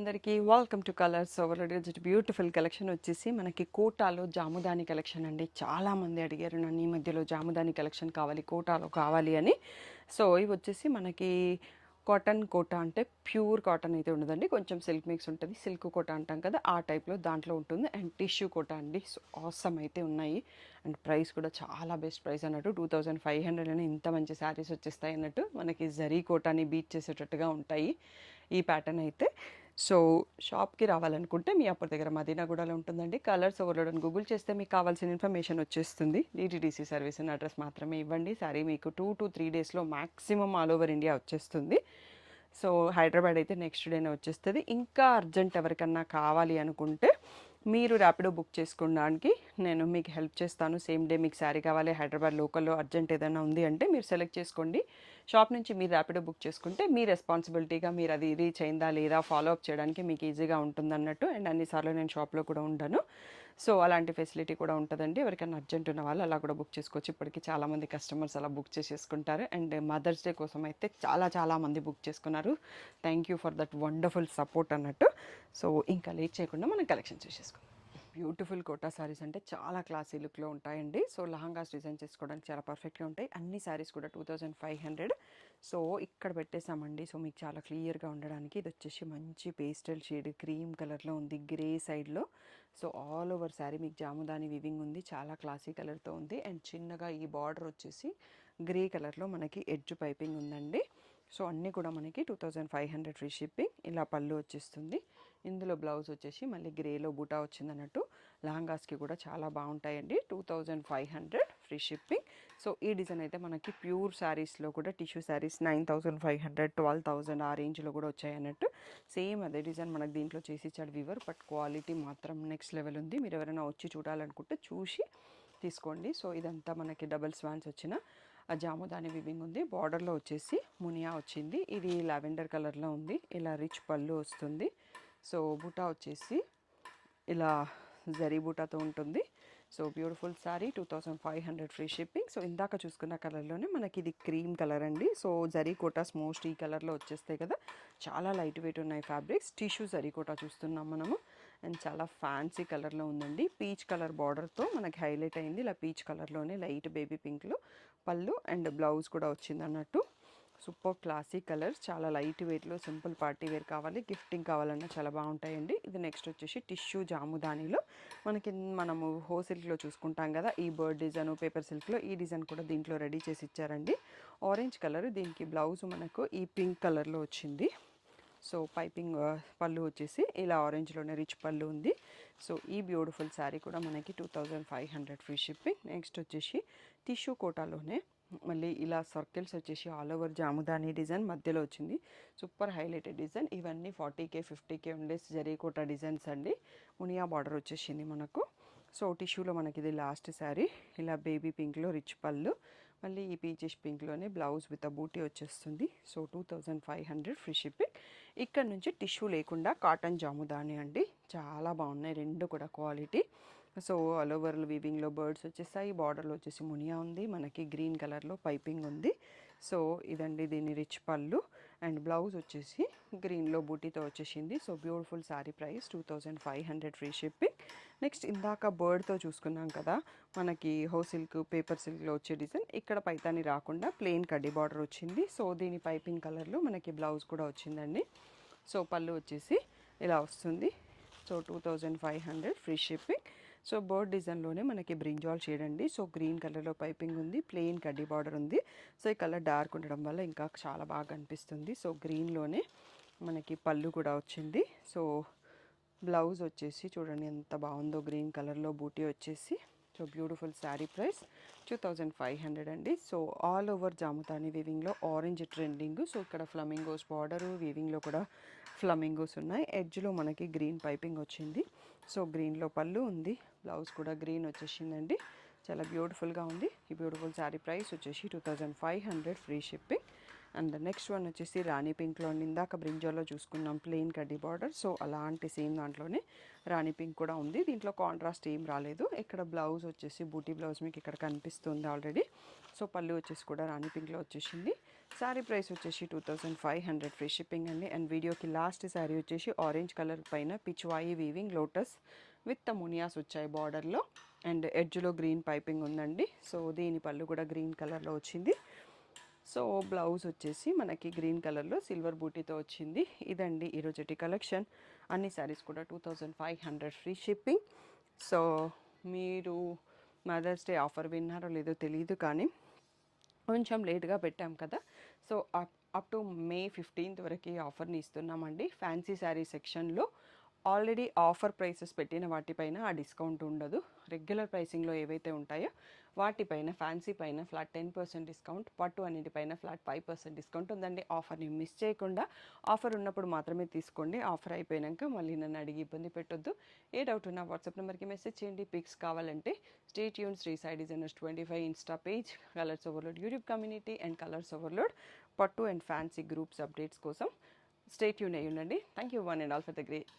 అందరికీ welcome to colours overload. Beautiful collection వచ్చేసి మనకి కోటాలో జాముదాని కలెక్షన్ అండి. చాలామంది అడిగారు నన్ను ఈ మధ్యలో జాముదాని కలెక్షన్ కావాలి, కోటాలో కావాలి అని. సో ఇవి వచ్చేసి మనకి కాటన్ కోటా, అంటే ప్యూర్ కాటన్ అయితే ఉండదండి, కొంచెం సిల్క్ మిక్స్ ఉంటుంది. సిల్క్ కోటా అంటాం కదా, ఆ టైప్లో దాంట్లో ఉంటుంది. అండ్ టిష్యూ కోటా అండి. సో ఆసమ్ అయితే ఉన్నాయి. అండ్ ప్రైస్ కూడా చాలా బెస్ట్ ప్రైస్ అన్నట్టు 2500 అని ఇంత మంచి శారీస్ వచ్చేస్తాయి అన్నట్టు. మనకి జరీ కోటాని బీట్ చేసేటట్టుగా ఉంటాయి ఈ ప్యాటర్న్ అయితే. సో షాప్కి రావాలనుకుంటే మీ అప్పటి దగ్గర మదీనాగూడలో ఉంటుందండి. కలర్స్ ఓవర్లోడ్ అని గూగుల్ చేస్తే మీకు కావాల్సిన ఇన్ఫర్మేషన్ వచ్చేస్తుంది. డిటీడీసీ సర్వీస్ అని అడ్రస్ మాత్రమే ఇవ్వండి. సారీ మీకు 2 to 3 డేస్లో మ్యాక్సిమం ఆల్ ఓవర్ ఇండియా వచ్చేస్తుంది. సో హైదరాబాద్ అయితే నెక్స్ట్ డేనే వచ్చేస్తుంది. ఇంకా అర్జెంట్ ఎవరికన్నా కావాలి అనుకుంటే మీరు ర్యాపిడో బుక్ చేసుకోవడానికి నేను మీకు హెల్ప్ చేస్తాను. సేమ్ డే మీకు శారీ కావాలి, హైదరాబాద్ లోకల్లో అర్జెంట్ ఏదైనా ఉంది అంటే మీరు సెలెక్ట్ చేసుకోండి. షాప్ నుంచి మీరు ర్యాపిడో బుక్ చేసుకుంటే మీ రెస్పాన్సిబిలిటీగా మీరు అది రీచ్ అయిందా లేదా ఫాలో అప్ చేయడానికి మీకు ఈజీగా ఉంటుంది అన్నట్టు. అండ్ అన్నిసార్లు నేను షాప్లో కూడా ఉండను. సో అలాంటి ఫెసిలిటీ కూడా ఉంటుందండి. ఎవరికైనా అర్జెంట్ ఉన్న వాళ్ళు అలా కూడా బుక్ చేసుకోవచ్చు. ఇప్పటికీ చాలామంది కస్టమర్స్ అలా బుక్ చేసేసుకుంటారు. అండ్ మదర్స్ డే కోసం అయితే చాలామంది బుక్ చేసుకున్నారు. Thank you for that wonderful support అన్నట్టు. సో ఇంకా లేట్ చేయకుండా మనం కలెక్షన్ చూసేసుకుందాం. బ్యూటిఫుల్ కోటా శారీస్ అంటే చాలా క్లాసీ లుక్లో ఉంటాయండి. సో లహంగాస్ డిజైన్ చేసుకోవడానికి చాలా పర్ఫెక్ట్గా ఉంటాయి. అన్ని శారీస్ కూడా 2500. సో ఇక్కడ పెట్టేసామండి. సో మీకు చాలా క్లియర్గా ఉండడానికి. ఇది వచ్చేసి మంచి పేస్టల్ షేడ్ క్రీమ్ కలర్లో ఉంది, గ్రే సైడ్లో. సో ఆల్ ఓవర్ శారీ మీకు జాముదాని వివింగ్ ఉంది, చాలా క్లాసీ కలర్తో ఉంది. అండ్ చిన్నగా ఈ బార్డర్ వచ్చేసి గ్రే కలర్లో మనకి ఎడ్జ్ పైపింగ్ ఉందండి. సో అన్నీ కూడా మనకి 2500 ఫ్రీ షిప్పింగ్. ఇలా పళ్ళు వచ్చేస్తుంది. ఇందులో బ్లౌజ్ వచ్చేసి మళ్ళీ గ్రేలో బూటా వచ్చింది అన్నట్టు. లహంగాస్కి కూడా చాలా బాగుంటాయండి. 2500 ఫ్రీ షిప్పింగ్. సో ఈ డిజైన్ అయితే మనకి ప్యూర్ శారీస్లో కూడా టిష్యూ శారీస్ 9500, 12000 ఆ రేంజ్లో కూడా వచ్చాయి అన్నట్టు. సేమ్ అదే డిజైన్ మనకు దీంట్లో చేసి ఇచ్చాడు వీవర్, బట్ క్వాలిటీ మాత్రం నెక్స్ట్ లెవెల్ ఉంది. మీరు ఎవరైనా వచ్చి చూడాలనుకుంటే చూసి తీసుకోండి. సో ఇదంతా మనకి డబుల్ స్వాన్స్ వచ్చిన జాముదాని వివింగ్ ఉంది. బార్డర్లో వచ్చేసి మునియా వచ్చింది. ఇది లావెండర్ కలర్లో ఉంది. ఇలా రిచ్ పళ్ళు వస్తుంది. సో బూటా వచ్చేసి ఇలా జరీ బూటాతో ఉంటుంది. So beautiful sari 2500 free shipping. So ఇందాక చూసుకున్న కలర్లోనే మనకి ఇది క్రీమ్ కలర్ అండి. సో జరీ కోటాస్ మోస్ట్ ఈ కలర్లో వచ్చేస్తాయి కదా, చాలా లైట్ వెయిట్ ఉన్నాయి ఫ్యాబ్రిక్స్. టిష్యూ జరీ కోటా చూస్తున్నాం మనము. అండ్ చాలా ఫ్యాన్సీ కలర్లో ఉందండి. పీచ్ కలర్ బార్డర్తో మనకి హైలైట్ అయింది. ఇలా పీచ్ కలర్లోనే లైట్ బేబీ పింక్లో పళ్ళు అండ్ బ్లౌజ్ కూడా వచ్చింది అన్నట్టు. సూపర్ క్లాసీ కలర్స్, చాలా లైట్ వెయిట్లో సింపుల్ పార్టీ వేర్ కావాలి, గిఫ్టింగ్ కావాలన్నా చాలా బాగుంటాయండి. ఇది నెక్స్ట్ వచ్చేసి టిష్యూ జాముదానిలో మనము హోసిల్క్లో చూసుకుంటాం కదా, ఈ బర్డ్ డిజైన్ పేపర్ సిల్క్లో ఈ డిజైన్ కూడా దీంట్లో రెడీ చేసి ఇచ్చారండి. ఆరెంజ్ కలర్, దీనికి బ్లౌజ్ మనకు ఈ పింక్ కలర్లో వచ్చింది. సో పైపింగ్ పళ్ళు వచ్చేసి ఇలా ఆరెంజ్లోనే రిచ్ పళ్ళు ఉంది. సో ఈ బ్యూటిఫుల్ శారీ కూడా మనకి 2500 ఫ్రీ షిప్పింగ్. నెక్స్ట్ వచ్చేసి టిష్యూ కోటాలోనే మళ్ళీ ఇలా సర్కిల్స్ వచ్చేసి ఆల్ ఓవర్ జాముదాని డిజైన్ మధ్యలో వచ్చింది. Super highlighted design. ఇవన్నీ 40K 50K ఉండే జరీ కోటా డిజైన్స్ అండి. మునియా బార్డర్ వచ్చేసింది మనకు. సో టిష్యూలో మనకి ఇది లాస్ట్ శారీ. ఇలా బేబీ పింక్లో రిచ్ పళ్ళు, మళ్ళీ ఈ పీచెస్ పింక్లోనే బ్లౌజ్ విత్ బూటీ వచ్చేస్తుంది. So 2500 free shipping. ఇక్కడ నుంచి టిష్యూ లేకుండా కాటన్ జాముదాని అండి. చాలా బాగున్నాయి రెండు కూడా క్వాలిటీ. సో ఆల్ ఓవర్ వీవింగ్లో బర్డ్స్ వచ్చేసాయి. బార్డర్లో వచ్చేసి మునియా ఉంది, మనకి గ్రీన్ కలర్లో పైపింగ్ ఉంది. సో ఇదండి దీని రిచ్ పళ్ళు. అండ్ బ్లౌజ్ వచ్చేసి గ్రీన్లో బూటీతో వచ్చేసింది. So beautiful sari price 2500 free shipping. Next ఇందాక బర్డ్తో చూసుకున్నాం కదా, మనకి హౌ సిల్క్ పేపర్ సిల్క్లో వచ్చే డిజైన్ ఇక్కడ పైతాని రాకుండా ప్లెయిన్ కడ్డీ బార్డర్ వచ్చింది. సో దీని పైపింగ్ కలర్లో మనకి బ్లౌజ్ కూడా వచ్చిందండి. సో పళ్ళు వచ్చేసి ఇలా వస్తుంది. So 2500 free shipping. So bird డిజైన్లోనే మనకి బ్రింజాల్ షేడ్ అండి. సో గ్రీన్ కలర్లో పైపింగ్ ఉంది, ప్లెయిన్ కడ్డీ బార్డర్ ఉంది. సో ఈ కలర్ డార్క్ ఉండడం వల్ల ఇంకా చాలా బాగా కనిపిస్తుంది. సో గ్రీన్లోనే మనకి పళ్ళు కూడా వచ్చింది. సో బ్లౌజ్ వచ్చేసి చూడండి ఎంత బాగుందో, గ్రీన్ కలర్లో బూటీ వచ్చేసి. సో బ్యూటిఫుల్ శారీ ప్రైస్ 2500 అండి. సో ఆల్ ఓవర్ జాముతాని వీవింగ్లో ఆరెంజ్ ట్రెండింగ్. సో ఇక్కడ ఫ్లమింగోస్ బార్డరు, వీవింగ్లో కూడా ఫ్లమింగోస్ ఉన్నాయి. ఎడ్జ్లో మనకి గ్రీన్ పైపింగ్ వచ్చింది. సో గ్రీన్లో పళ్ళు ఉంది, బ్లౌజ్ కూడా గ్రీన్ వచ్చేసిందండి. చాలా బ్యూటిఫుల్గా ఉంది. ఈ బ్యూటిఫుల్ శారీ ప్రైస్ వచ్చేసి 2500 free shipping. And next one వచ్చేసి రాణి పింక్లో అండి. ఇందాక బ్రింజాలో చూసుకున్నాం ప్లెయిన్ కడ్డీ బార్డర్. సో అలాంటి సేమ్ దాంట్లోనే రాణి పింక్ కూడా ఉంది. దీంట్లో కాంట్రాస్ట్ ఏం రాలేదు. ఇక్కడ బ్లౌజ్ వచ్చేసి బూటీ బ్లౌజ్ మీకు ఇక్కడ కనిపిస్తుంది ఆల్రెడీ. సో పళ్ళు వచ్చేసి కూడా రాణి పింక్లో వచ్చేసింది. శారీ ప్రైస్ వచ్చేసి 2500 ఫ్రీ షిప్పింగ్ అండి. అండ్ వీడియోకి లాస్ట్ శారీ వచ్చేసి ఆరెంజ్ కలర్ పైన పిచ్వాయి వీవింగ్ లోటస్ విత్ మునియాస్ వచ్చాయి బార్డర్లో. అండ్ ఎడ్జ్లో గ్రీన్ పైపింగ్ ఉందండి. సో దీని పళ్ళు కూడా గ్రీన్ కలర్లో వచ్చింది. సో బ్లౌజ్ వచ్చేసి మనకి గ్రీన్ కలర్లో సిల్వర్ బూటీతో వచ్చింది. ఇదండి ఈరోజుటి కలెక్షన్. అన్ని శారీస్ కూడా 2500 ఫ్రీ షిప్పింగ్. సో మీరు మదర్స్ డే ఆఫర్ విన్నారో లేదో తెలియదు, కానీ కొంచెం లేట్గా పెట్టాం కదా. So up to May 15th వరకు ఆఫర్ని ఇస్తున్నామండి. ఫ్యాన్సీ శారీ సెక్షన్లో ఆల్రెడీ ఆఫర్ ప్రైసెస్ పెట్టిన వాటిపైన ఆ డిస్కౌంట్ ఉండదు. రెగ్యులర్ ప్రైసింగ్లో ఏవైతే ఉంటాయో వాటిపైన ఫ్యాన్సీ పైన ఫ్లాట్ 10% డిస్కౌంట్, పట్టు అన్నిటిపైన ఫ్లాట్ 5% డిస్కౌంట్ ఉందండి. ఆఫర్ని మిస్ చేయకుండా, ఆఫర్ ఉన్నప్పుడు మాత్రమే తీసుకోండి. ఆఫర్ అయిపోయాక మళ్ళీ నన్ను అడిగి ఇబ్బంది పెట్టొద్దు. ఏ డౌట్ ఉన్నా వాట్సాప్ నెంబర్కి మెసేజ్ చేయండి. పిక్స్ కావాలంటే stay tune Sri Sai designers 25 insta page, colours overload YouTube community and colours overload పట్టు అండ్ ఫ్యాన్సీ గ్రూప్స్ అప్డేట్స్ కోసం స్టే ట్యూన్ అయ్యి ఉండండి. Thank you one and all for the great